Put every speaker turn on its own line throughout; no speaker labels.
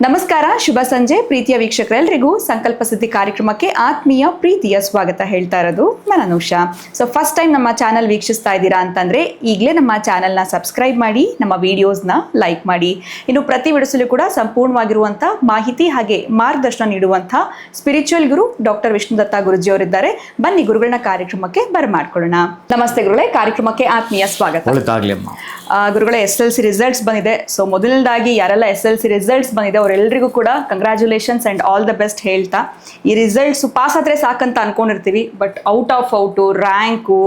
ನಮಸ್ಕಾರ, ಶುಭ ಸಂಜೆ ಪ್ರೀತಿಯ ವೀಕ್ಷಕರೆಲ್ಲರಿಗೂ ಸಂಕಲ್ಪ ಸಿದ್ಧಿ ಕಾರ್ಯಕ್ರಮಕ್ಕೆ ಆತ್ಮೀಯ ಪ್ರೀತಿಯ ಸ್ವಾಗತ ಹೇಳ್ತಾ ಇರೋದು ನಾನು ಅನುಷಾ. ಸೊ ಫಸ್ಟ್ ಟೈಮ್ ನಮ್ಮ ಚಾನಲ್ ವೀಕ್ಷಿಸ್ತಾ ಇದ್ದೀರಾ ಅಂತಂದ್ರೆ ಈಗಲೇ ನಮ್ಮ ಚಾನಲ್ನ ಸಬ್ಸ್ಕ್ರೈಬ್ ಮಾಡಿ, ನಮ್ಮ ವಿಡಿಯೋಸ್ನ ಲೈಕ್ ಮಾಡಿ. ಇನ್ನು ಪ್ರತಿ ವಿಡಿಯೋಸಲ್ಲೂ ಕೂಡ ಸಂಪೂರ್ಣವಾಗಿರುವಂಥ ಮಾಹಿತಿ ಹಾಗೆ ಮಾರ್ಗದರ್ಶನ ನೀಡುವಂಥ ಸ್ಪಿರಿಚುವಲ್ ಗುರು ಡಾಕ್ಟರ್ ವಿಷ್ಣುದತ್ತ ಗುರುಜಿ ಅವರಿದ್ದಾರೆ. ಬನ್ನಿ ಗುರುಗಳನ್ನ ಕಾರ್ಯಕ್ರಮಕ್ಕೆ ಬರಮಾಡ್ಕೊಳ್ಳೋಣ. ನಮಸ್ತೆ ಗುರುಗಳೇ, ಕಾರ್ಯಕ್ರಮಕ್ಕೆ ಆತ್ಮೀಯ ಸ್ವಾಗತ. ಗುರುಗಳೇ, SLC ರಿಸಲ್ಟ್ಸ್ ಬಂದಿದೆ. ಸೊ ಮೊದಲನೇದಾಗಿ ಯಾರೆಲ್ಲ SLC ರಿಸಲ್ಟ್ಸ್ ಬಂದಿದೆ ಅವರೆಲ್ಲರಿಗೂ ಕೂಡ congratulations and all the best ಹೇಳ್ತಾ, ಈ ರಿಸಲ್ಟ್ಸ್ ಪಾಸ್ ಆದರೆ ಸಾಕಂತ ಅನ್ಕೊಂಡಿರ್ತೀವಿ, but out of out, rank,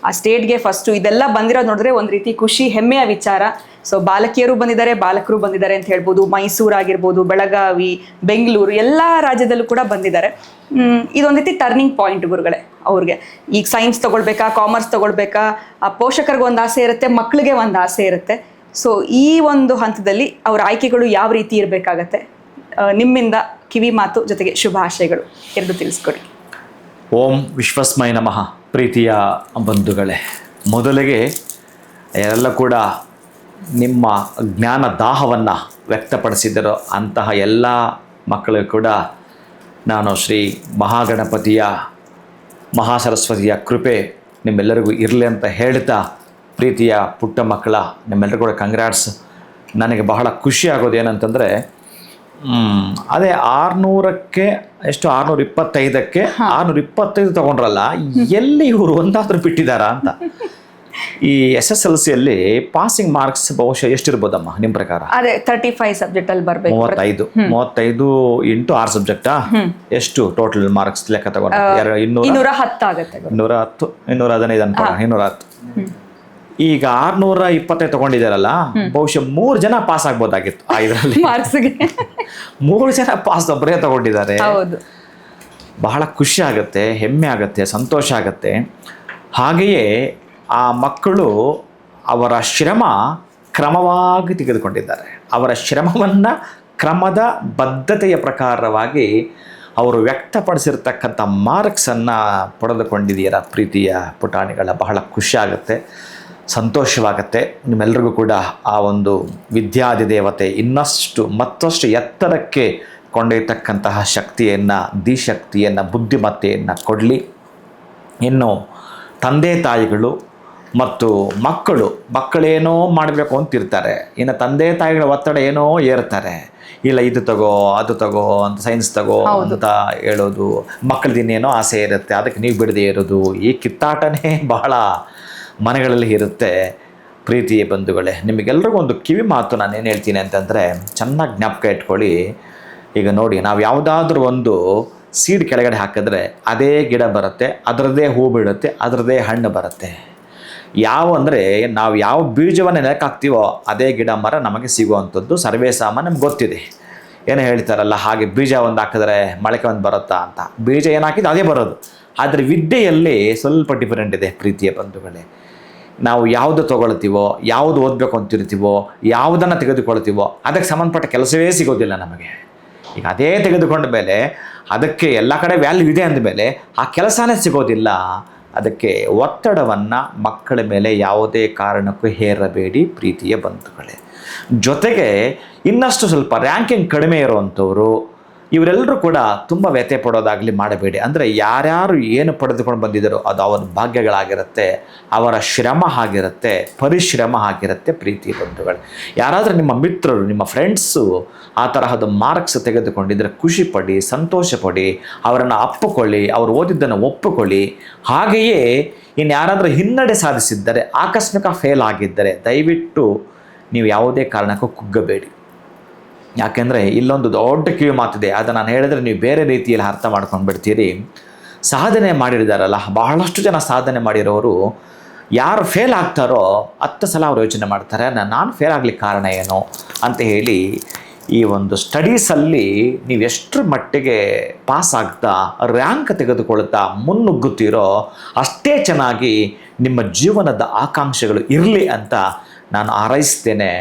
ಆ ಸ್ಟೇಟ್ಗೆ ಫಸ್ಟು, ಇದೆಲ್ಲ ಬಂದಿರೋದು ನೋಡಿದ್ರೆ ಒಂದು ರೀತಿ ಖುಷಿ, ಹೆಮ್ಮೆಯ ವಿಚಾರ. ಸೊ ಬಾಲಕಿಯರು ಬಂದಿದ್ದಾರೆ, ಬಾಲಕರು ಬಂದಿದ್ದಾರೆ ಅಂತ ಹೇಳ್ಬೋದು. ಮೈಸೂರು ಆಗಿರ್ಬೋದು, ಬೆಳಗಾವಿ, ಬೆಂಗಳೂರು, ಎಲ್ಲ ರಾಜ್ಯದಲ್ಲೂ ಕೂಡ ಬಂದಿದ್ದಾರೆ. ಇದೊಂದು ರೀತಿ ಟರ್ನಿಂಗ್ ಪಾಯಿಂಟ್ ಗುರುಗಳೇ ಅವ್ರಿಗೆ. ಈಗ ಸೈನ್ಸ್ ತೊಗೊಳ್ಬೇಕಾ, ಕಾಮರ್ಸ್ ತೊಗೊಳ್ಬೇಕಾ, ಪೋಷಕರಿಗೆ ಒಂದು ಆಸೆ ಇರುತ್ತೆ, ಮಕ್ಕಳಿಗೆ ಒಂದು ಆಸೆ ಇರುತ್ತೆ. ಸೊ ಈ ಒಂದು ಹಂತದಲ್ಲಿ ಅವರ ಆಯ್ಕೆಗಳು ಯಾವ ರೀತಿ ಇರಬೇಕಾಗತ್ತೆ? ನಿಮ್ಮಿಂದ ಕಿವಿ ಮಾತು ಜೊತೆಗೆ ಶುಭಾಶಯಗಳು ಎರಡು ತಿಳಿಸ್ಕೊಡಿ.
ಓಂ ವಿಶ್ವಸ್ಮೈ ನಮಃ. ಪ್ರೀತಿಯ ಬಂಧುಗಳೇ, ಮೊದಲಿಗೆ ಎಲ್ಲ ಕೂಡ ನಿಮ್ಮ ಜ್ಞಾನ ದಾಹವನ್ನು ವ್ಯಕ್ತಪಡಿಸಿದರೋ ಅಂತಹ ಎಲ್ಲ ಮಕ್ಕಳಿಗೂ ಕೂಡ ನಾನು ಶ್ರೀ ಮಹಾಗಣಪತಿಯ ಮಹಾಸರಸ್ವತಿಯ ಕೃಪೆ ನಿಮ್ಮೆಲ್ಲರಿಗೂ ಇರಲಿ ಅಂತ ಹೇಳ್ತಾ, ಪ್ರೀತಿಯ ಪುಟ್ಟ ಮಕ್ಕಳ ನಿಮ್ಮೆಲ್ಲರಿಗೂ ಕೂಡ ಕಂಗ್ರಾಟ್ಸ್. ನನಗೆ ಬಹಳ ಖುಷಿ ಆಗೋದು ಏನಂತಂದರೆ, ಅದೇ 600ಕ್ಕೆ ಎಷ್ಟು 625ಕ್ಕೆ 625 ತೊಗೊಂಡ್ರಲ್ಲ, ಎಲ್ಲಿ ಇವರು ಒಂದಾದರೂ ಬಿಟ್ಟಿದ್ದಾರಾ ಅಂತ. ಈ SSLCಯಲ್ಲಿ ಪಾಸಿಂಗ್ ಮಾರ್ಕ್ಸ್ ಬಹುಶಃ ಎಷ್ಟಿರ್ಬೋದಮ್ಮ ನಿಮ್ಮ ಪ್ರಕಾರ?
ಅದೇ 35 ಸಬ್ಜೆಕ್ಟ್ ಅಲ್ಲಿ ಬರಬೇಕು.
35 ಇಂಟು 6 ಸಬ್ಜೆಕ್ಟಾ? ಎಷ್ಟು ಟೋಟಲ್ ಮಾರ್ಕ್ಸ್ ಲೆಕ್ಕ ತಗೊಂಡ್ರೆ?
210 ಆಗುತ್ತೆ.
210 215 ಅನ್ಕೊಳ್ಳೋಣ, 210. ಈಗ 625 ತಗೊಂಡಿದ್ದಾರಲ್ಲ, ಬಹುಶಃ 3 ಜನ ಪಾಸ್ ಆಗ್ಬೋದಾಗಿತ್ತು ಇದರಲ್ಲಿ. ಮಾರ್ಕ್ಸ್ಗೆ 3 ಜನ ಪಾಸ್ ಒಬ್ಬರೇ ತಗೊಂಡಿದ್ದಾರೆ. ಬಹಳ ಖುಷಿ ಆಗುತ್ತೆ, ಹೆಮ್ಮೆ ಆಗುತ್ತೆ, ಸಂತೋಷ ಆಗುತ್ತೆ. ಹಾಗೆಯೇ ಆ ಮಕ್ಕಳು ಅವರ ಶ್ರಮ ಕ್ರಮವಾಗಿ ತೆಗೆದುಕೊಂಡಿದ್ದಾರೆ. ಅವರ ಶ್ರಮವನ್ನು ಕ್ರಮದ ಬದ್ಧತೆಯ ಪ್ರಕಾರವಾಗಿ ಅವರು ವ್ಯಕ್ತಪಡಿಸಿರ್ತಕ್ಕಂಥ ಮಾರ್ಕ್ಸನ್ನು ಪಡೆದುಕೊಂಡಿದ್ದೀರ ಪ್ರೀತಿಯ ಪುಟಾಣಿಗಳ. ಬಹಳ ಖುಷಿ ಆಗುತ್ತೆ, ಸಂತೋಷವಾಗುತ್ತೆ. ನಿಮ್ಮೆಲ್ಲರಿಗೂ ಕೂಡ ಆ ಒಂದು ವಿದ್ಯಾಧಿದೇವತೆ ಮತ್ತಷ್ಟು ಎತ್ತರಕ್ಕೆ ಕೊಂಡೊಯ್ಯತಕ್ಕಂತಹ ಶಕ್ತಿಯನ್ನು, ದಿಶಕ್ತಿಯನ್ನು, ಬುದ್ಧಿಮತ್ತೆಯನ್ನು ಕೊಡಲಿ. ಇನ್ನು ತಂದೆ ತಾಯಿಗಳು ಮತ್ತು ಮಕ್ಕಳೇನೋ ಮಾಡಬೇಕು ಅಂತಿರ್ತಾರೆ. ಇನ್ನು ತಂದೆ ತಾಯಿಗಳ ಒತ್ತಡ ಏನೋ ಏರ್ತಾರೆ. ಇಲ್ಲ ಇದು ತಗೋ, ಅದು ತಗೋ ಅಂತ, ಸೈನ್ಸ್ ತಗೋ ಅಂತ ಹೇಳೋದು. ಮಕ್ಕಳದಿನ್ನೇನೋ ಆಸೆ ಇರುತ್ತೆ, ಅದಕ್ಕೆ ನೀವು ಬಿಡದೇ ಇರೋದು. ಈ ಕಿತ್ತಾಟನೇ ಬಹಳ ಮನೆಗಳಲ್ಲಿ ಇರುತ್ತೆ. ಪ್ರೀತಿಯ ಬಂಧುಗಳೇ, ನಿಮಗೆಲ್ರಿಗೂ ಒಂದು ಕಿವಿ ಮಾತು ನಾನು ಏನು ಹೇಳ್ತೀನಿ ಅಂತಂದರೆ, ಚೆನ್ನಾಗಿ ಜ್ಞಾಪಕ ಇಟ್ಕೊಳ್ಳಿ. ಈಗ ನೋಡಿ, ನಾವು ಯಾವುದಾದ್ರೂ ಒಂದು ಸೀಡ್ ಕೆಳಗಡೆ ಹಾಕಿದ್ರೆ ಅದೇ ಗಿಡ ಬರುತ್ತೆ, ಅದರದ್ದೇ ಹೂ ಬಿಡುತ್ತೆ, ಅದರದ್ದೇ ಹಣ್ಣು ಬರುತ್ತೆ. ನಾವು ಯಾವ ಬೀಜವನ್ನು ನೆಲಕ್ಕೆ ಹಾಕ್ತೀವೋ ಅದೇ ಗಿಡ ಮರ ನಮಗೆ ಸಿಗುವಂಥದ್ದು ಸರ್ವೇ ಸಾಮಾನ್ಯ ನಮ್ಗೆ ಗೊತ್ತಿದೆ. ಏನೋ ಹೇಳ್ತಾರಲ್ಲ, ಹಾಗೆ ಬೀಜ ಒಂದು ಹಾಕಿದ್ರೆ ಮೊಳಕೆ ಒಂದು ಬರುತ್ತಾ ಅಂತ. ಬೀಜ ಏನು ಹಾಕಿದ್ರೆ ಅದೇ ಬರೋದು. ಆದರೆ ವಿದ್ಯೆಯಲ್ಲಿ ಸ್ವಲ್ಪ ಡಿಫರೆಂಟ್ ಇದೆ ಪ್ರೀತಿಯ ಬಂಧುಗಳೇ. ನಾವು ಯಾವುದು ತೊಗೊಳ್ತೀವೋ, ಯಾವುದು ಓದಬೇಕು ಅಂತಿರ್ತೀವೋ, ಯಾವುದನ್ನು ತೆಗೆದುಕೊಳ್ತೀವೋ ಅದಕ್ಕೆ ಸಂಬಂಧಪಟ್ಟ ಕೆಲಸವೇ ಸಿಗೋದಿಲ್ಲ ನಮಗೆ. ಈಗ ಅದೇ ತೆಗೆದುಕೊಂಡ ಮೇಲೆ ಅದಕ್ಕೆ ಎಲ್ಲ ಕಡೆ ವ್ಯಾಲ್ಯೂ ಇದೆ ಅಂದಮೇಲೆ ಆ ಕೆಲಸನೇ ಸಿಗೋದಿಲ್ಲ. ಅದಕ್ಕೆ ಒತ್ತಡವನ್ನು ಮಕ್ಕಳ ಮೇಲೆ ಯಾವುದೇ ಕಾರಣಕ್ಕೂ ಹೇರಬೇಡಿ ಪ್ರೀತಿಯ ಬಂಧುಗಳೇ. ಜೊತೆಗೆ ಇನ್ನಷ್ಟು ಸ್ವಲ್ಪ ರ್ಯಾಂಕಿಂಗ್ ಕಡಿಮೆ ಇರುವಂಥವರು ಇವರೆಲ್ಲರೂ ಕೂಡ ತುಂಬ ವ್ಯಥೆ ಪಡೋದಾಗಲಿ ಮಾಡಬೇಡಿ. ಅಂದರೆ ಯಾರ್ಯಾರು ಏನು ಪಡೆದುಕೊಂಡು ಬಂದಿದ್ದಾರೋ ಅದು ಅವರ ಭಾಗ್ಯಗಳಾಗಿರುತ್ತೆ, ಅವರ ಶ್ರಮ ಆಗಿರುತ್ತೆ, ಪರಿಶ್ರಮ ಆಗಿರುತ್ತೆ ಪ್ರೀತಿ ಬಂಧುಗಳು. ಯಾರಾದರೂ ನಿಮ್ಮ ಮಿತ್ರರು, ನಿಮ್ಮ ಫ್ರೆಂಡ್ಸು ಆ ತರಹದ ಮಾರ್ಕ್ಸ್ ತೆಗೆದುಕೊಂಡಿದ್ದರೆ ಖುಷಿ ಪಡಿ, ಸಂತೋಷ ಪಡಿ, ಅವರನ್ನು ಅಪ್ಪಿಕೊಳ್ಳಿ, ಅವರು ಓದಿದ್ದನ್ನು ಒಪ್ಪಿಕೊಳ್ಳಿ. ಹಾಗೆಯೇ ಇನ್ನು ಯಾರಾದರೂ ಹಿನ್ನಡೆ ಸಾಧಿಸಿದ್ದರೆ, ಆಕಸ್ಮಿಕ ಫೇಲ್ ಆಗಿದ್ದರೆ ದಯವಿಟ್ಟು ನೀವು ಯಾವುದೇ ಕಾರಣಕ್ಕೂ ಕುಗ್ಗಬೇಡಿ. ಯಾಕೆಂದರೆ ಇಲ್ಲೊಂದು ದೊಡ್ಡ ಕಿವಿ ಮಾತಿದೆ, ಅದು ನಾನು ಹೇಳಿದ್ರೆ ನೀವು ಬೇರೆ ರೀತಿಯಲ್ಲಿ ಅರ್ಥ ಮಾಡ್ಕೊಂಡು ಬಿಡ್ತೀರಿ. ಸಾಧನೆ ಮಾಡಿದ್ದಾರಲ್ಲ, ಬಹಳಷ್ಟು ಜನ ಸಾಧನೆ ಮಾಡಿರೋರು ಯಾರು ಫೇಲ್ ಆಗ್ತಾರೋ 10 ಸಲ ಅವ್ರು ಯೋಚನೆ ಮಾಡ್ತಾರೆ, ನಾನು ಫೇಲ್ ಆಗಲಿಕ್ಕೆ ಕಾರಣ ಏನು ಅಂತ ಹೇಳಿ. ಈ ಒಂದು ಸ್ಟಡೀಸಲ್ಲಿ ನೀವು ಎಷ್ಟರ ಮಟ್ಟಿಗೆ ಪಾಸ್ ಆಗ್ತಾ ರ್ಯಾಂಕ್ ತೆಗೆದುಕೊಳ್ತಾ ಮುನ್ನುಗ್ಗುತ್ತೀರೋ ಅಷ್ಟೇ ಚೆನ್ನಾಗಿ ನಿಮ್ಮ ಜೀವನದ ಆಕಾಂಕ್ಷೆಗಳು ಇರಲಿ ಅಂತ ನಾನು ಹಾರೈಸ್ತೇನೆ.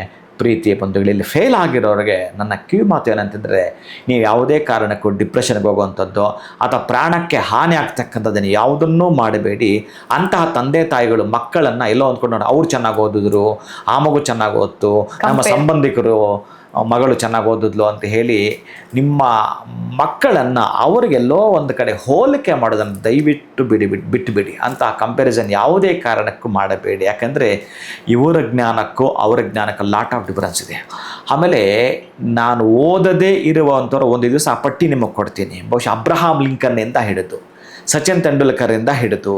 ಪ್ರೀತಿಯ ಬಂಧುಗಳಲ್ಲಿ ಫೇಲ್ ಆಗಿರೋರಿಗೆ ನನ್ನ ಕಿವಿ ಮಾತು ಏನಂತಂದರೆ, ನೀವು ಯಾವುದೇ ಕಾರಣಕ್ಕೂ ಡಿಪ್ರೆಷನ್ಗೆ ಹೋಗುವಂಥದ್ದು ಅಥವಾ ಪ್ರಾಣಕ್ಕೆ ಹಾನಿ ಆಗ್ತಕ್ಕಂಥದ್ದನ್ನು ಯಾವುದನ್ನೂ ಮಾಡಬೇಡಿ. ಅಂತಹ ತಂದೆ ತಾಯಿಗಳು ಮಕ್ಕಳನ್ನು ಎಲ್ಲೋ ಅಂದ್ಕೊಂಡು, ಅವ್ರು ಚೆನ್ನಾಗಿ ಓದಿದ್ರು, ಆ ಮಗು ಚೆನ್ನಾಗಿ ಓದ್ತು, ನಮ್ಮ ಸಂಬಂಧಿಕರು ಮಗಳು ಚೆನ್ನಾಗಿ ಓದಿದ್ಲು ಅಂತ ಹೇಳಿ ನಿಮ್ಮ ಮಕ್ಕಳನ್ನು ಅವರಿಗೆಲ್ಲೋ ಒಂದು ಕಡೆ ಹೋಲಿಕೆ ಮಾಡೋದನ್ನು ದಯವಿಟ್ಟು ಬಿಟ್ಟುಬಿಡಿ. ಅಂತ ಕಂಪ್ಯಾರಿಸನ್ ಯಾವುದೇ ಕಾರಣಕ್ಕೂ ಮಾಡಬೇಡಿ. ಯಾಕಂದರೆ ಇವರ ಜ್ಞಾನಕ್ಕೂ ಅವರ ಜ್ಞಾನಕ್ಕೂ ಲಾಟ್ ಆಫ್ ಡಿಫರೆನ್ಸ್ ಇದೆ. ಆಮೇಲೆ ನಾನು ಓದದೇ ಇರುವಂಥವ್ರು ಒಂದು ದಿವಸ ಆ ಪಟ್ಟಿ ನಿಮಗೆ ಕೊಡ್ತೀನಿ. ಬಹುಶಃ ಅಬ್ರಹಾಂ ಲಿಂಕನ್ನಿಂದ ಹಿಡಿದು ಸಚಿನ್ ತೆಂಡೂಲ್ಕರಿಂದ ಹಿಡಿದು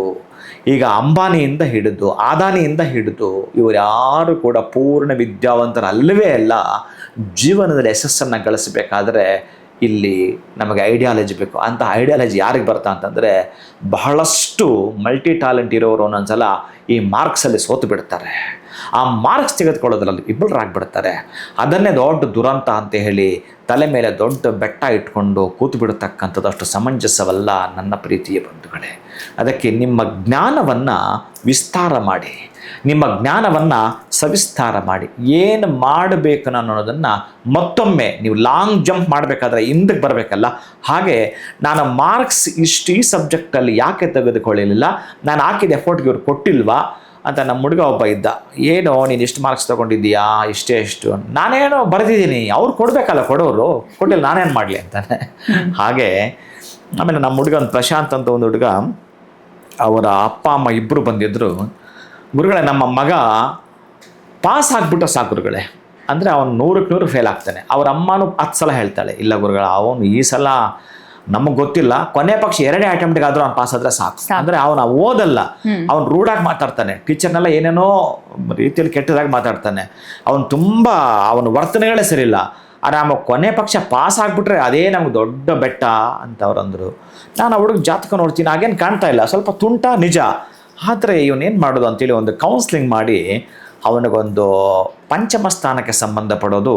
ಈಗ ಅಂಬಾನಿಯಿಂದ ಹಿಡಿದು ಅದಾನಿಯಿಂದ ಹಿಡಿದು ಇವರು ಯಾರು ಕೂಡ ಪೂರ್ಣ ವಿದ್ಯಾವಂತರಲ್ಲವೇ ಅಲ್ಲ. ಜೀವನದಲ್ಲಿ ಯಶಸ್ಸನ್ನು ಗಳಿಸಬೇಕಾದ್ರೆ ಇಲ್ಲಿ ನಮಗೆ ಐಡಿಯಾಲಜಿ ಬೇಕು. ಅಂಥ ಐಡಿಯಾಲಜಿ ಯಾರಿಗೆ ಬರ್ತಾ ಅಂತಂದರೆ ಬಹಳಷ್ಟು ಮಲ್ಟಿ ಟ್ಯಾಲೆಂಟ್ ಇರೋರು ಒಂದೊಂದ್ಸಲ ಈ ಮಾರ್ಕ್ಸಲ್ಲಿ ಸೋತು ಬಿಡ್ತಾರೆ. ಆ ಮಾರ್ಕ್ಸ್ ತೆಗೆದುಕೊಳ್ಳೋದ್ರಲ್ಲಿ ವಿಫಲರಾಗ್ಬಿಡ್ತಾರೆ. ಅದನ್ನೇ ದೊಡ್ಡ ದುರಂತ ಅಂತ ಹೇಳಿ ತಲೆ ಮೇಲೆ ದೊಡ್ಡ ಬೆಟ್ಟ ಇಟ್ಕೊಂಡು ಕೂತು ಬಿಡತಕ್ಕಂಥದ್ದು ಅಷ್ಟು ಸಮಂಜಸವಲ್ಲ ನನ್ನ ಪ್ರೀತಿಯ ಬಂಧುಗಳೇ. ಅದಕ್ಕೆ ನಿಮ್ಮ ಜ್ಞಾನವನ್ನು ವಿಸ್ತಾರ ಮಾಡಿ, ನಿಮ್ಮ ಜ್ಞಾನವನ್ನು ಸವಿಸ್ತಾರ ಮಾಡಿ. ಏನು ಮಾಡಬೇಕು ಅನ್ನೋದನ್ನು ಮತ್ತೊಮ್ಮೆ ನೀವು ಲಾಂಗ್ ಜಂಪ್ ಮಾಡಬೇಕಾದ್ರೆ ಹಿಂದಕ್ಕೆ ಬರಬೇಕಲ್ಲ. ಹಾಗೆ ನಾನು ಮಾರ್ಕ್ಸ್ ಈ ಸಬ್ಜೆಕ್ಟಲ್ಲಿ ಯಾಕೆ ತೆಗೆದುಕೊಳ್ಳಲಿಲ್ಲ, ನಾನು ಹಾಕಿದ ಎಫರ್ಟ್ಗೆ ಇವ್ರು ಕೊಟ್ಟಿಲ್ವಾ ಅಂತ ನಮ್ಮ ಹುಡುಗ ಒಬ್ಬ ಇದ್ದ. ಏನೋ ನೀನು ಇಷ್ಟು ಮಾರ್ಕ್ಸ್ ತೊಗೊಂಡಿದ್ದೀಯಾ, ಇಷ್ಟು ನಾನೇನೋ ಬರೆದಿದ್ದೀನಿ, ಅವ್ರು ಕೊಡಬೇಕಲ್ಲ, ಕೊಡೋರು ಕೊಟ್ಟಿಲ್ಲ ನಾನೇನು ಮಾಡಲಿ ಅಂತಾನೆ. ಹಾಗೆ ಆಮೇಲೆ ನಮ್ಮ ಹುಡುಗ ಒಂದು ಪ್ರಶಾಂತ್ ಅಂತ ಒಂದು ಹುಡುಗ, ಅವರ ಅಪ್ಪ ಅಮ್ಮ ಇಬ್ಬರು ಬಂದಿದ್ದರು. ಗುರುಗಳೇ ನಮ್ಮ ಮಗ ಪಾಸ್ ಆಗಿಬಿಟ್ಟು ಸಾಕು ಗುರುಗಳೇ, ಅಂದರೆ ಅವನು 100ಕ್ಕೆ 100 ಫೇಲ್ ಆಗ್ತಾನೆ. ಅವ್ರ ಅಮ್ಮನೂ 10 ಸಲ ಹೇಳ್ತಾಳೆ, ಇಲ್ಲ ಗುರುಗಳ ಅವನು ಈ ಸಲ ನಮಗೆ ಗೊತ್ತಿಲ್ಲ, ಕೊನೆ ಪಕ್ಷ 2 ಅಟೆಂಪ್ಟ್ಗಾದರೂ ಅವ್ನು ಪಾಸ್ ಆದರೆ ಸಾಕು. ಅಂದರೆ ಅವನು ಓದಲ್ಲ, ಅವ್ನು ರೂಢಾಗಿ ಮಾತಾಡ್ತಾನೆ, ಟೀಚರ್ನೆಲ್ಲ ಏನೇನೋ ರೀತಿಯಲ್ಲಿ ಕೆಟ್ಟದಾಗಿ ಮಾತಾಡ್ತಾನೆ, ಅವನು ತುಂಬ ಅವನ ವರ್ತನೆಗಳೇ ಸರಿಯಿಲ್ಲ. ಆರಾಮ ಕೊನೆ ಪಕ್ಷ ಪಾಸ್ ಆಗಿಬಿಟ್ರೆ ಅದೇ ನಮ್ಗೆ ದೊಡ್ಡ ಬೆಟ್ಟ ಅಂತ ಅವ್ರು ಅಂದರು. ನಾನು ಆ ಹುಡುಗ ಜಾತಕ ನೋಡ್ತೀನಿ, ಹಾಗೇನು ಕಾಣ್ತಾ ಇಲ್ಲ, ಸ್ವಲ್ಪ ತುಂಟ ನಿಜ. ಆದರೆ ಇವನೇನು ಮಾಡೋದು ಅಂತೇಳಿ ಒಂದು ಕೌನ್ಸ್ಲಿಂಗ್ ಮಾಡಿ ಅವನಿಗೊಂದು ಪಂಚಮ ಸ್ಥಾನಕ್ಕೆ ಸಂಬಂಧಪಡೋದು,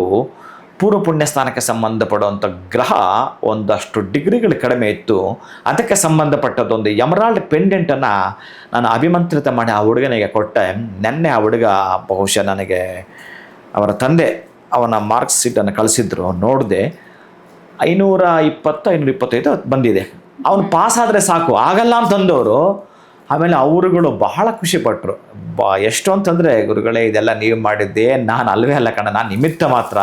ಪೂರ್ವ ಪುಣ್ಯ ಸ್ಥಾನಕ್ಕೆ ಸಂಬಂಧಪಡುವಂಥ ಗ್ರಹ ಒಂದಷ್ಟು ಡಿಗ್ರಿಗಳು ಕಡಿಮೆ ಇತ್ತು. ಅದಕ್ಕೆ ಸಂಬಂಧಪಟ್ಟದೊಂದು ಎಮರಾಲ್ಡ್ ಪೆಂಡೆಂಟನ್ನು ನಾನು ಅಭಿಮಂತ್ರಿತ ಮಾಡಿ ಆ ಹುಡುಗನಿಗೆ ಕೊಟ್ಟೆ. ನೆನ್ನೆ ಆ ಹುಡುಗ ಬಹುಶಃ ನನಗೆ ಅವರ ತಂದೆ ಅವನ ಮಾರ್ಕ್ಸ್ ಶೀಟನ್ನು ಕಳಿಸಿದ್ರು, ನೋಡಿದೆ. 520-525 ಬಂದಿದೆ. ಅವನು ಪಾಸ್ ಆದರೆ ಸಾಕು, ಆಗಲ್ಲ ಅಂತಂದವರು. ಆಮೇಲೆ ಅವರುಗಳು ಬಹಳ ಖುಷಿಪಟ್ಟರು. ಎಷ್ಟು ಅಂತಂದರೆ, ಗುರುಗಳೇ ಇದೆಲ್ಲ ನೀವು ಮಾಡಿದ್ದೆ, ನಾನು ಅಲ್ವೇ ಅಲ್ಲ ಕಣ, ನಾನು ನಿಮಿತ್ತ ಮಾತ್ರ.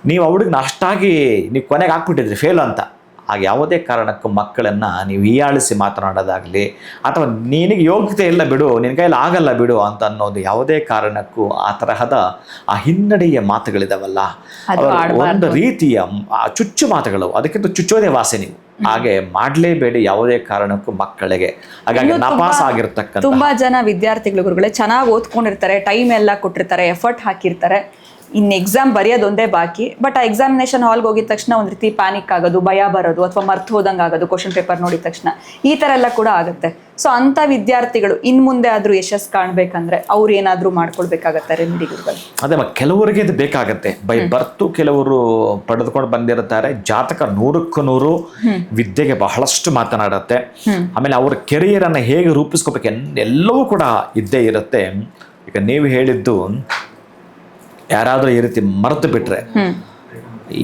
ನೀವು ಹುಡುಗನ ಅಷ್ಟಾಗಿ ನೀವು ಕೊನೆಗೆ ಹಾಕ್ಬಿಟ್ಟಿದ್ರಿ ಫೇಲ್ ಅಂತ. ಹಾಗೆ ಯಾವುದೇ ಕಾರಣಕ್ಕೂ ಮಕ್ಕಳನ್ನು ನೀವು ಹೀಯಾಳಿಸಿ ಮಾತನಾಡೋದಾಗಲಿ, ಅಥವಾ ನಿನಗೆ ಯೋಗ್ಯತೆ ಇಲ್ಲ ಬಿಡು, ನಿನ್ನ ಕೈಯಲ್ಲಿ ಆಗಲ್ಲ ಬಿಡು ಅಂತ ಅನ್ನೋದು ಯಾವುದೇ ಕಾರಣಕ್ಕೂ ಆ ತರಹದ ಆ ಹಿನ್ನಡೆಯ ಮಾತುಗಳಿದಾವಲ್ಲ, ಒಂದು ರೀತಿಯ ಚುಚ್ಚು ಮಾತುಗಳು, ಅದಕ್ಕಿಂತ ಚುಚ್ಚೋದೇ ವಾಸೆ. ನೀವು ಹಾಗೆ ಮಾಡಲೇಬೇಡಿ ಯಾವುದೇ ಕಾರಣಕ್ಕೂ ಮಕ್ಕಳಿಗೆ. ಹಾಗಾಗಿ ನಾಪಾಸ್ ಆಗಿರ್ತಕ್ಕಂಥ
ತುಂಬಾ ಜನ ವಿದ್ಯಾರ್ಥಿಗಳು ಗುರುಗಳೇ ಚೆನ್ನಾಗಿ ಓದ್ಕೊಂಡಿರ್ತಾರೆ, ಟೈಮ್ ಎಲ್ಲ ಕೊಟ್ಟಿರ್ತಾರೆ, ಎಫರ್ಟ್ ಹಾಕಿರ್ತಾರೆ, ಇನ್ನು ಎಕ್ಸಾಮ್ ಬರೆಯೋದೊಂದೇ ಬಾಕಿ. ಬಟ್ ಆ ಎಕ್ಸಾಮಿನೇಷನ್ ಹಾಲ್ಗೆ ಹೋಗಿದ ತಕ್ಷಣ ಒಂದು ರೀತಿ ಪ್ಯಾನಿಕ್ ಆಗೋದು, ಭಯ ಬರೋದು, ಅಥವಾ ಮರ್ತು ಹೋದಂಗೆ ಆಗೋದು, ಕ್ವಶನ್ ಪೇಪರ್ ನೋಡಿದ ತಕ್ಷಣ ಈ ಥರ ಎಲ್ಲ ಕೂಡ ಆಗುತ್ತೆ. ಸೊ ಅಂಥ ವಿದ್ಯಾರ್ಥಿಗಳು ಇನ್ನು ಮುಂದೆ ಆದರೂ ಯಶಸ್ಸು ಕಾಣಬೇಕಂದ್ರೆ ಅವ್ರು ಏನಾದರೂ ಮಾಡ್ಕೊಳ್ಬೇಕಾಗತ್ತೆ ರೆಮಿಡಿ ಗುರುಗಳು?
ಅದೇ ಕೆಲವರಿಗೆ ಇದು ಬೇಕಾಗತ್ತೆ. ಬೈ ಬರ್ತು ಕೆಲವರು ಪಡೆದುಕೊಂಡು ಬಂದಿರ್ತಾರೆ. ಜಾತಕ 100ಕ್ಕೆ 100 ವಿದ್ಯೆಗೆ ಬಹಳಷ್ಟು ಮಾತನಾಡುತ್ತೆ. ಆಮೇಲೆ ಅವ್ರ ಕೆರಿಯರನ್ನು ಹೇಗೆ ರೂಪಿಸ್ಕೋಬೇಕು ಎಲ್ಲವೂ ಕೂಡ ಇದ್ದೇ ಇರುತ್ತೆ. ಈಗ ನೀವು ಹೇಳಿದ್ದು ಯಾರಾದರೂ ಈ ರೀತಿ ಮರೆತು ಬಿಟ್ರೆ,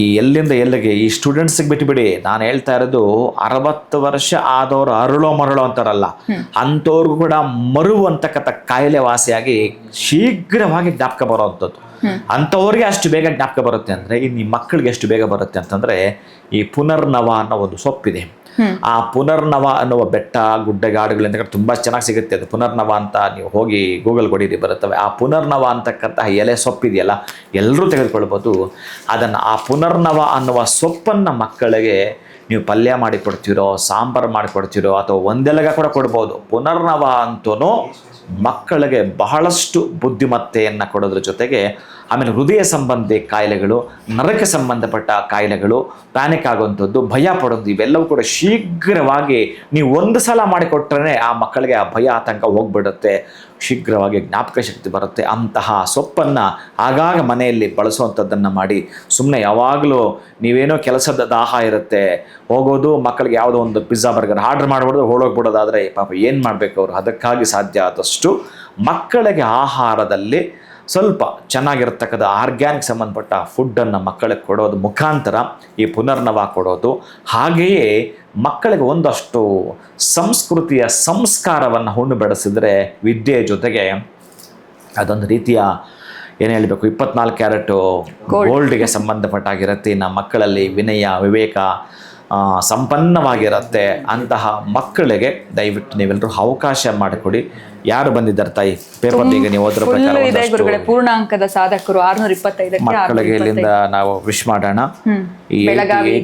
ಈ ಎಲ್ಲಿಂದ ಎಲ್ಲಿಗೆ ಈ ಸ್ಟೂಡೆಂಟ್ಸಿಗೆ ಬಿಟ್ಟುಬಿಡಿ. ನಾನು ಹೇಳ್ತಾ ಇರೋದು 60 ವರ್ಷ ಆದವರು ಅರಳೋ ಮರಳೋ ಅಂತಾರಲ್ಲ, ಅಂಥವ್ರಿಗೂ ಕೂಡ ಮರುವಂತಕ್ಕಂಥ ಕಾಯಿಲೆ ವಾಸಿಯಾಗಿ ಶೀಘ್ರವಾಗಿ ಜ್ಞಾಪಕ ಬರೋವಂಥದ್ದು. ಅಂಥವ್ರಿಗೆ ಅಷ್ಟು ಬೇಗ ಜ್ಞಾಪಕ ಬರುತ್ತೆ ಅಂದರೆ, ಇನ್ನು ಈ ಮಕ್ಕಳಿಗೆ ಎಷ್ಟು ಬೇಗ ಬರುತ್ತೆ ಅಂತಂದರೆ, ಈ ಪುನರ್ನವ ಅನ್ನೋ ಒಂದು ಸೊಪ್ಪಿದೆ. ಆ ಪುನರ್ನವ ಅನ್ನುವ ಬೆಟ್ಟ ಗುಡ್ಡಗಾಡುಗಳಿಂದ ತುಂಬ ಚೆನ್ನಾಗಿ ಸಿಗುತ್ತೆ. ಅದು ಪುನರ್ನವ ಅಂತ ನೀವು ಹೋಗಿ ಗೂಗಲ್ ಕೊಡಿರಿ, ಬರುತ್ತವೆ. ಆ ಪುನರ್ನವ ಅಂತಕ್ಕಂತಹ ಎಲೆ ಸೊಪ್ಪಿದೆಯಲ್ಲ, ಎಲ್ಲರೂ ತೆಗೆದುಕೊಳ್ಬೋದು. ಅದನ್ನು ಆ ಪುನರ್ನವ ಅನ್ನುವ ಸೊಪ್ಪನ್ನು ಮಕ್ಕಳಿಗೆ ನೀವು ಪಲ್ಯ ಮಾಡಿ ಕೊಡ್ತೀರೋ, ಸಾಂಬಾರು ಮಾಡಿಕೊಡ್ತೀರೋ, ಅಥವಾ ಒಂದೆಲಗ ಕೂಡ ಕೊಡ್ಬೋದು. ಪುನರ್ನವ ಅಂತೂ ಮಕ್ಕಳಿಗೆ ಬಹಳಷ್ಟು ಬುದ್ಧಿಮತ್ತೆಯನ್ನು ಕೊಡೋದ್ರ ಜೊತೆಗೆ ಆಮೇಲೆ ಹೃದಯ ಸಂಬಂಧಿ ಕಾಯಿಲೆಗಳು, ನರಕ್ಕೆ ಸಂಬಂಧಪಟ್ಟ ಕಾಯಿಲೆಗಳು, ಪ್ಯಾನಿಕ್ ಆಗುವಂಥದ್ದು, ಭಯ ಪಡೋದು, ಇವೆಲ್ಲವೂ ಕೂಡ ಶೀಘ್ರವಾಗಿ ನೀವು ಒಂದು ಸಲ ಮಾಡಿಕೊಟ್ರೆ ಆ ಮಕ್ಕಳಿಗೆ ಆ ಭಯ ಆತಂಕ ಹೋಗ್ಬಿಡುತ್ತೆ, ಶೀಘ್ರವಾಗಿ ಜ್ಞಾಪಕ ಶಕ್ತಿ ಬರುತ್ತೆ. ಅಂತಹ ಸೊಪ್ಪನ್ನು ಆಗಾಗ ಮನೆಯಲ್ಲಿ ಬಳಸುವಂಥದ್ದನ್ನು ಮಾಡಿ. ಸುಮ್ಮನೆ ಯಾವಾಗಲೂ ನೀವೇನೋ ಕೆಲಸದ ದಾಹ ಇರುತ್ತೆ, ಹೋಗೋದು ಮಕ್ಕಳಿಗೆ ಯಾವುದೋ ಒಂದು ಪಿಜ್ಜಾ ಬರ್ಗರ್ ಆರ್ಡರ್ ಮಾಡ್ಬಿಡೋದು ಹೋಗೋಗ್ಬಿಡೋದಾದರೆ ಪಾಪ ಏನು ಮಾಡಬೇಕು ಅವರು? ಅದಕ್ಕಾಗಿ ಸಾಧ್ಯ ಆದಷ್ಟು ಮಕ್ಕಳಿಗೆ ಆಹಾರದಲ್ಲಿ ಸ್ವಲ್ಪ ಚೆನ್ನಾಗಿರ್ತಕ್ಕಂಥ ಆರ್ಗ್ಯಾನಿಕ್ ಸಂಬಂಧಪಟ್ಟ ಫುಡ್ಡನ್ನು ಮಕ್ಕಳಿಗೆ ಕೊಡೋದು ಮುಖಾಂತರ ಈ ಪುನರ್ನವ ಕೊಡೋದು. ಹಾಗೆಯೇ ಮಕ್ಕಳಿಗೆ ಒಂದಷ್ಟು ಸಂಸ್ಕೃತಿಯ ಸಂಸ್ಕಾರವನ್ನು ಹುಣ್ಣು ಬೆಳೆಸಿದರೆ ವಿದ್ಯೆಯ ಜೊತೆಗೆ ಅದೊಂದು ರೀತಿಯ ಏನು ಹೇಳಬೇಕು 24 ಕ್ಯಾರೆಟು ಗೋಲ್ಡ್ಗೆ ಸಂಬಂಧಪಟ್ಟಾಗಿರುತ್ತೆ. ಇನ್ನು ಮಕ್ಕಳಲ್ಲಿ ವಿನಯ ವಿವೇಕ ಸಂಪನ್ನವಾಗಿರುತ್ತೆ. ಅಂತಹ ಮಕ್ಕಳಿಗೆ ದಯವಿಟ್ಟು ನೀವೆಲ್ಲರೂ ಅವಕಾಶ ಮಾಡಿಕೊಡಿ. ಯಾರು ಬಂದಿದ್ದಾರೆ ತಾಯಿ ಪೇಪರ್ ಈಗ ನೀವು ಓದ್ರ ಪ್ರಕಾರ
ಪೂರ್ಣಾಂಕದ ಸಾಧಕರು 625
ಮಕ್ಕಳಿಗೆ ಇಲ್ಲಿಂದ ನಾವು ವಿಶ್ ಮಾಡೋಣ.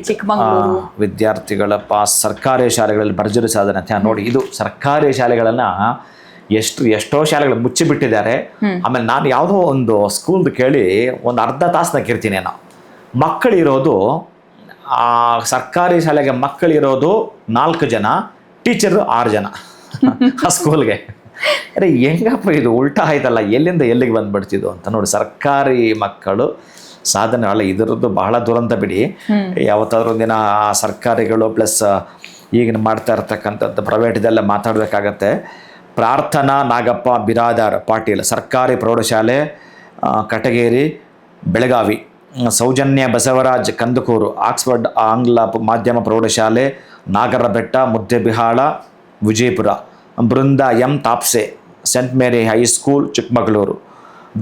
ಚಿಕ್ಕಮಗಳೂರು
ವಿದ್ಯಾರ್ಥಿಗಳ ಪಾಸ್ ಸರ್ಕಾರಿ ಶಾಲೆಗಳಲ್ಲಿ ಭರ್ಜರಿ ಸಾಧನೆ ಅಂತ ನೋಡಿ. ಇದು ಸರ್ಕಾರಿ ಶಾಲೆಗಳನ್ನ ಎಷ್ಟೋ ಶಾಲೆಗಳು ಮುಚ್ಚಿಬಿಟ್ಟಿದ್ದಾರೆ. ಆಮೇಲೆ ನಾನು ಯಾವುದೋ ಒಂದು ಸ್ಕೂಲ್ದು ಕೇಳಿ ಒಂದು ಅರ್ಧ ತಾಸು ನಕ್ಕಿರ್ತೀನಿ. ನಾನು ಮಕ್ಕಳಿರೋದು ಸರ್ಕಾರಿ ಶಾಲೆಗೆ ಮಕ್ಕಳಿರೋದು 4 ಜನ, ಟೀಚರು 6 ಜನ ಆ ಸ್ಕೂಲ್ಗೆ. ಅರೆ ಹೆಂಗಪ್ಪ ಇದು ಉಲ್ಟಾ ಆಯ್ತಲ್ಲ, ಎಲ್ಲಿಂದ ಎಲ್ಲಿಗೆ ಬಂದ್ಬಿಡ್ತಿದ್ದು ಅಂತ ನೋಡಿ. ಸರ್ಕಾರಿ ಮಕ್ಕಳು ಸಾಧನೆ ಅಲ್ಲ, ಇದರದ್ದು ಬಹಳ ದುರಂತ ಬಿಡಿ. ಯಾವತ್ತಾದ್ರೂ ಒಂದಿನ ಸರ್ಕಾರಿಗಳು ಪ್ಲಸ್ ಈಗಿನ ಮಾಡ್ತಾ ಇರ್ತಕ್ಕಂಥದ್ದು ಪ್ರೈವೇಟ್ ಇದೆಲ್ಲ ಮಾತಾಡಬೇಕಾಗತ್ತೆ. ಪ್ರಾರ್ಥನಾ ನಾಗಪ್ಪ ಬಿರಾದಾರ್ ಪಾಟೀಲ್ ಸರ್ಕಾರಿ ಪ್ರೌಢಶಾಲೆ ಕಟಗೇರಿ ಬೆಳಗಾವಿ, ಸೌಜನ್ಯ ಬಸವರಾಜ್ ಕಂದಕೂರು ಆಕ್ಸ್ಫರ್ಡ್ ಆಂಗ್ಲ ಮಾಧ್ಯಮ ಪ್ರೌಢಶಾಲೆ Nagarabetta Muddebihal Vijayapura, Brinda M Tapse Saint Mary high school Chikkamagaluru,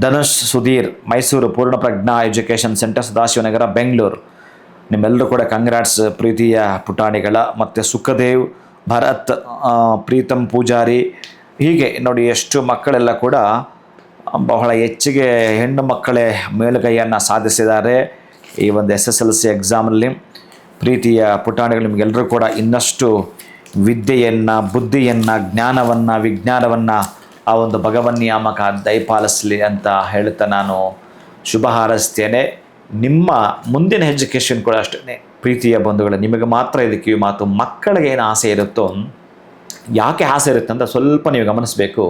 Dhanush Sudhir Mysuru Poornaprajna education centre Sadashivanagar Bengaluru. ನಿಮ್ಮೆಲ್ಲರೂ ಕೂಡ ಕಂಗ್ರಾಟ್ಸ್ ಪ್ರೀತಿಯ ಪುಟಾಣಿಗಳ. ಮತ್ತು ಸುಖದೇವ್ ಭರತ್ ಪ್ರೀತಮ್ ಪೂಜಾರಿ, ಹೀಗೆ ನೋಡಿ ಎಷ್ಟು ಮಕ್ಕಳೆಲ್ಲ ಕೂಡ ಬಹಳ ಹೆಚ್ಚಿಗೆ ಹೆಣ್ಣು ಮಕ್ಕಳೇ ಮೇಲುಗೈಯನ್ನು ಸಾಧಿಸಿದ್ದಾರೆ ಈ ಒಂದು SSLC ಎಕ್ಸಾಮಲ್ಲಿ. ಪ್ರೀತಿಯ ಪುಟಾಣಿಗಳು ನಿಮಗೆಲ್ಲರೂ ಕೂಡ ಇನ್ನಷ್ಟು ವಿದ್ಯೆಯನ್ನು ಬುದ್ಧಿಯನ್ನು ಜ್ಞಾನವನ್ನು ವಿಜ್ಞಾನವನ್ನು ಆ ಒಂದು ಭಗವನ್ನಿಯಾಮಕ ದಯಪಾಲಿಸಲಿ ಅಂತ ಹೇಳುತ್ತಾ ನಾನು ಶುಭ ಹಾರೈಸ್ತೇನೆ. ನಿಮ್ಮ ಮುಂದಿನ ಎಜುಕೇಷನ್ ಕೂಡ ಅಷ್ಟೇ ಪ್ರೀತಿಯ ಬಂಧುಗಳು. ನಿಮಗೆ ಮಾತ್ರ ಇದಕ್ಕೆ ಈ ಮಾತು. ಮಕ್ಕಳಿಗೆ ಏನು ಆಸೆ ಇರುತ್ತೋ, ಯಾಕೆ ಆಸೆ ಇರುತ್ತೆ ಅಂತ ಸ್ವಲ್ಪ ನೀವು ಗಮನಿಸಬೇಕು.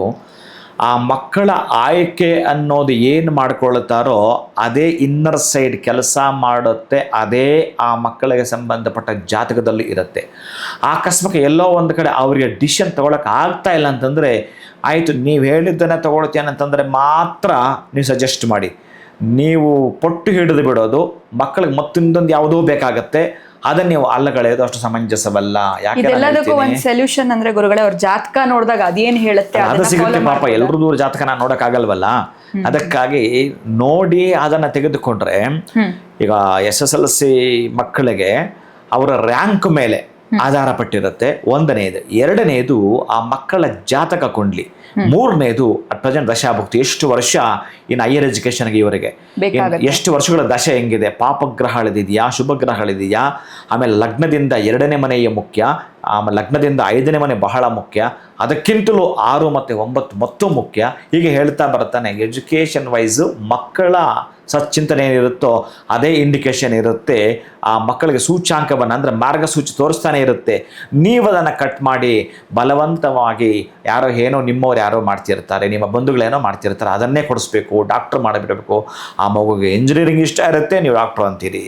ಆ ಮಕ್ಕಳ ಆಯ್ಕೆ ಅನ್ನೋದು ಏನು ಮಾಡ್ಕೊಳ್ತಾರೋ ಅದೇ ಇನ್ನರ್ ಸೈಡ್ ಕೆಲಸ ಮಾಡುತ್ತೆ. ಅದೇ ಆ ಮಕ್ಕಳಿಗೆ ಸಂಬಂಧಪಟ್ಟ ಜಾತಕದಲ್ಲಿ ಇರುತ್ತೆ. ಅಕಸ್ಮಾತ್ ಎಲ್ಲೋ ಒಂದು ಕಡೆ ಅವರಿಗೆ ಡಿಸಿಷನ್ ತೊಗೊಳಕ್ಕೆ ಆಗ್ತಾ ಇಲ್ಲ ಅಂತಂದರೆ, ಆಯಿತು ನೀವು ಹೇಳಿದ್ದನ್ನೇ ತೊಗೊಳ್ತೇನೆ ಅಂತಂದರೆ ಮಾತ್ರ ನೀವು ಸಜೆಸ್ಟ್ ಮಾಡಿ. ನೀವು ಪೊಟ್ಟು ಹಿಡಿದು ಬಿಡೋದು ಮಕ್ಕಳಿಗೆ ಮತ್ತೊಂದೊಂದು ಯಾವುದೋ ಬೇಕಾಗತ್ತೆ, ಅದನ್ನ ನೀವು ಅಲ್ಲಗಳೆಯೋದು ಅಷ್ಟು ಸಮಂಜಸವಲ್ಲ.
ಯಾಕೆ ಒಂದು ಸೊಲ್ಯೂಷನ್ ಅಂದ್ರೆ ಗುರುಗಳೇ, ಅವ್ರ ಜಾತಕ ನೋಡಿದಾಗ ಅದೇನು ಹೇಳುತ್ತೆ
ಅದು ಸಿಗುತ್ತೆ. ಪಾಪ ಎಲ್ರದ್ದು ಜಾತಕ ನಾನು ನೋಡೋಕ್ಕಾಗಲ್ವಲ್ಲ, ಅದಕ್ಕಾಗಿ ನೋಡಿ ಅದನ್ನ ತೆಗೆದುಕೊಂಡ್ರೆ ಈಗ SSLC ಮಕ್ಕಳಿಗೆ ಅವರ ರ್ಯಾಂಕ್ ಮೇಲೆ ಆಧಾರ ಪಟ್ಟಿರುತ್ತೆ. ಒಂದನೇದು. ಎರಡನೇದು ಆ ಮಕ್ಕಳ ಜಾತಕ ಕೊಂಡ್ಲಿ. ಮೂರನೇದು ಅಟ್ ಪ್ರೆಸೆಂಟ್ ದಶಾಭುಕ್ತಿ, ಎಷ್ಟು ವರ್ಷ ಇನ್ನು ಹೈಯರ್ ಎಜುಕೇಷನ್ಗೆ ಇವರಿಗೆ ಎಷ್ಟು ವರ್ಷಗಳ ದಶೆ ಹೆಂಗಿದೆ, ಪಾಪಗ್ರಹಗಳಿದೆಯಾ ಶುಭಗ್ರಹಗಳಿದೆಯಾ, ಆಮೇಲೆ ಲಗ್ನದಿಂದ 2ನೇ ಮನೆಯ ಮುಖ್ಯ, ಆಮೇಲೆ ಲಗ್ನದಿಂದ 5ನೇ ಮನೆ ಬಹಳ ಮುಖ್ಯ, ಅದಕ್ಕಿಂತಲೂ 6 ಮತ್ತು 9 ಮತ್ತೂ ಮುಖ್ಯ. ಹೀಗೆ ಹೇಳ್ತಾ ಬರ್ತಾನೆ. ಎಜುಕೇಷನ್ ವೈಸು ಮಕ್ಕಳ ಸಚ್ಚಿಂತನೆ ಏನಿರುತ್ತೋ ಅದೇ ಇಂಡಿಕೇಶನ್ ಇರುತ್ತೆ. ಆ ಮಕ್ಕಳಿಗೆ ಸೂಚ್ಯಾಂಕವನ್ನು ಅಂದರೆ ಮಾರ್ಗಸೂಚಿ ತೋರಿಸ್ತಾನೆ ಇರುತ್ತೆ. ನೀವು ಅದನ್ನು ಕಟ್ ಮಾಡಿ ಬಲವಂತವಾಗಿ ಯಾರೋ ಏನೋ ನಿಮ್ಮವ್ರು ಯಾರೋ ಮಾಡ್ತಿರ್ತಾರೆ, ನಿಮ್ಮ ಬಂಧುಗಳೇನೋ ಮಾಡ್ತಿರ್ತಾರೆ, ಅದನ್ನೇ ಕೊಡಿಸ್ಬೇಕು, ಡಾಕ್ಟ್ರ್ ಮಾಡಿಬಿಡಬೇಕು. ಆ ಮಗುಗೆ ಇಂಜಿನಿಯರಿಂಗ್ ಇಷ್ಟ ಇರುತ್ತೆ, ನೀವು ಡಾಕ್ಟ್ರು ಅಂತೀರಿ.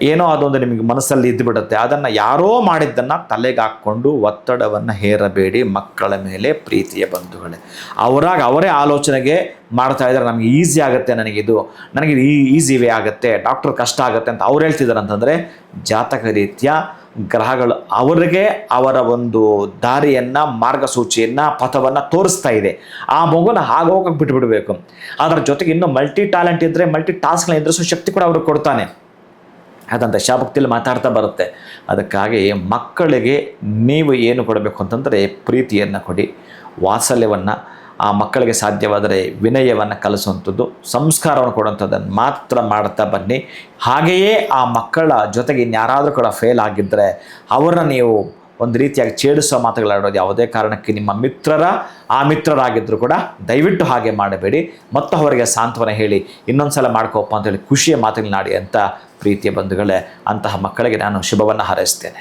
ಏನೋ ಅದೊಂದು ನಿಮಗೆ ಮನಸ್ಸಲ್ಲಿ ಇದ್ದುಬಿಡುತ್ತೆ. ಅದನ್ನು ಯಾರೋ ಮಾಡಿದ್ದನ್ನು ತಲೆಗೆ ಹಾಕ್ಕೊಂಡು ಒತ್ತಡವನ್ನು ಹೇರಬೇಡಿ ಮಕ್ಕಳ ಮೇಲೆ ಪ್ರೀತಿಯ ಬಂಧುಗಳೇ. ಅವರೇ ಆಲೋಚನೆಗೆ ಮಾಡ್ತಾ ಇದ್ದಾರೆ, ನಮಗೆ ಈಸಿ ಆಗುತ್ತೆ, ನನಗೆ ಈಸಿ ವೇ ಆಗುತ್ತೆ, ಡಾಕ್ಟರ್ ಕಷ್ಟ ಆಗುತ್ತೆ ಅಂತ ಅವ್ರು ಹೇಳ್ತಿದ್ದಾರೆ ಅಂತಂದರೆ, ಜಾತಕ ರೀತಿಯ ಗ್ರಹಗಳು ಅವರಿಗೆ ಅವರ ಒಂದು ದಾರಿಯನ್ನು ಮಾರ್ಗಸೂಚಿಯನ್ನು ಪಥವನ್ನು ತೋರಿಸ್ತಾ ಇದೆ. ಆ ಮಗುನ ಹೋಗಕ್ಕೆ ಬಿಟ್ಬಿಡಬೇಕು. ಅದರ ಜೊತೆಗೆ ಇನ್ನೂ ಮಲ್ಟಿ ಟ್ಯಾಲೆಂಟ್ ಇದ್ದರೆ, ಮಲ್ಟಿ ಟಾಸ್ಕ್ನ ಎದುರಿಸೋ ಶಕ್ತಿ ಕೂಡ ಅವ್ರಿಗೆ ಕೊಡ್ತಾನೆ. ಅದಂತ ದಶಾಭಕ್ತಿಯಲ್ಲಿ ಮಾತಾಡ್ತಾ ಬರುತ್ತೆ. ಅದಕ್ಕಾಗಿ ಮಕ್ಕಳಿಗೆ ನೀವು ಏನು ಕೊಡಬೇಕು ಅಂತಂದರೆ ಪ್ರೀತಿಯನ್ನು ಕೊಡಿ, ವಾತ್ಸಲ್ಯವನ್ನು, ಆ ಮಕ್ಕಳಿಗೆ ಸಾಧ್ಯವಾದರೆ ವಿನಯವನ್ನು ಕಲಿಸುವಂಥದ್ದು, ಸಂಸ್ಕಾರವನ್ನು ಕೊಡುವಂಥದ್ದನ್ನು ಮಾತ್ರ ಮಾಡ್ತಾ ಬನ್ನಿ. ಹಾಗೆಯೇ ಆ ಮಕ್ಕಳ ಜೊತೆಗೆ ಇನ್ಯಾರಾದರೂ ಕೂಡ ಫೇಲ್ ಆಗಿದ್ದರೆ ಅವರನ್ನು ನೀವು ಒಂದು ರೀತಿಯಾಗಿ ಛೇಡಿಸೋ ಮಾತುಗಳಾಡೋದು ಯಾವುದೇ ಕಾರಣಕ್ಕೆ ನಿಮ್ಮ ಮಿತ್ರರಾಗಿದ್ದರೂ ಕೂಡ ದಯವಿಟ್ಟು ಹಾಗೆ ಮಾಡಬೇಡಿ. ಮತ್ತು ಅವರಿಗೆ ಸಾಂತ್ವನ ಹೇಳಿ ಇನ್ನೊಂದು ಸಲ ಮಾಡ್ಕೋಪ್ಪ ಅಂತೇಳಿ ಖುಷಿಯ ಮಾತುಗಳನ್ನಾಡಿ ಅಂತ ಪ್ರೀತಿಯ ಬಂಧುಗಳೇ, ಅಂತಹ ಮಕ್ಕಳಿಗೆ ನಾನು ಶುಭವನ್ನು ಹಾರೈಸ್ತೇನೆ.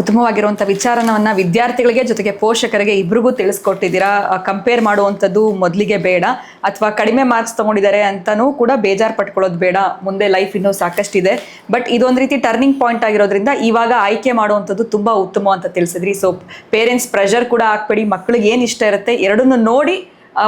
ಉತ್ತಮವಾಗಿರುವಂಥ ವಿಚಾರವನ್ನು ವಿದ್ಯಾರ್ಥಿಗಳಿಗೆ ಜೊತೆಗೆ ಪೋಷಕರಿಗೆ ಇಬ್ರಿಗೂ ತಿಳಿಸ್ಕೊಟ್ಟಿದ್ದೀರಾ. ಕಂಪೇರ್ ಮಾಡುವಂಥದ್ದು ಮೊದಲಿಗೆ ಬೇಡ, ಅಥವಾ ಕಡಿಮೆ ಮಾರ್ಕ್ಸ್ ತೊಗೊಂಡಿದ್ದಾರೆ ಅಂತಲೂ ಕೂಡ ಬೇಜಾರು ಪಟ್ಕೊಳ್ಳೋದು ಬೇಡ. ಮುಂದೆ ಲೈಫ್ ಇನ್ನೂ ಸಾಕಷ್ಟಿದೆ. ಬಟ್ ಇದೊಂದು ರೀತಿ ಟರ್ನಿಂಗ್ ಪಾಯಿಂಟ್ ಆಗಿರೋದ್ರಿಂದ ಇವಾಗ ಆಯ್ಕೆ ಮಾಡುವಂಥದ್ದು ತುಂಬ ಉತ್ತಮ ಅಂತ ತಿಳಿಸಿದ್ರಿ. ಸೊ ಪೇರೆಂಟ್ಸ್ ಪ್ರೆಷರ್ ಕೂಡ ಹಾಕ್ಬೇಡಿ, ಮಕ್ಕಳಿಗೆ ಏನು ಇಷ್ಟ ಇರುತ್ತೆ ಎರಡನ್ನೂ ನೋಡಿ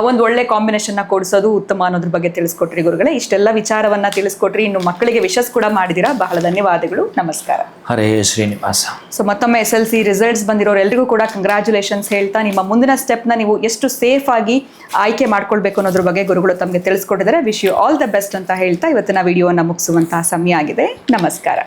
ಒಂದು ಒಳ್ಳೆ ಕಾಂಬಿನೇಷನ್ನ ಕೊಡಿಸೋದು ಉತ್ತಮ ಅನ್ನೋದ್ರ ಬಗ್ಗೆ ತಿಳಿಸ್ಕೊಟ್ರಿ ಗುರುಗಳೇ. ಇಷ್ಟೆಲ್ಲ ವಿಚಾರವನ್ನ ತಿಳಿಸ್ಕೊಟ್ರಿ, ಇನ್ನು ಮಕ್ಕಳಿಗೆ ವಿಶಸ್ ಕೂಡ ಮಾಡಿದಿರಾ. ಬಹಳ ಧನ್ಯವಾದಗಳು. ನಮಸ್ಕಾರ.
ಹರೇ ಶ್ರೀನಿವಾಸ.
ಸೊ ಮತ್ತೊಮ್ಮೆ SLC ರಿಸಲ್ಟ್ಸ್ ಬಂದಿರೋರೆಲ್ಲರಿಗೂ ಕೂಡ ಕಂಗ್ರ್ಯಾಚುಲೇಷನ್ಸ್ ಹೇಳ್ತಾ, ನಿಮ್ಮ ಮುಂದಿನ ಸ್ಟೆಪ್ನ ನೀವು ಎಷ್ಟು ಸೇಫ್ ಆಗಿ ಆಯ್ಕೆ ಮಾಡ್ಕೊಳ್ಬೇಕು ಅನ್ನೋದ್ರ ಬಗ್ಗೆ ಗುರುಗಳು ತಮಗೆ ತಿಳಿಸ್ಕೊಟ್ಟಿದ್ದಾರೆ. Wish you all the best ಅಂತ ಹೇಳ್ತಾ ಇವತ್ತಿನ ವಿಡಿಯೋನ ಮುಗಿಸುವಂತಹ ಸಮಯ ಆಗಿದೆ. ನಮಸ್ಕಾರ.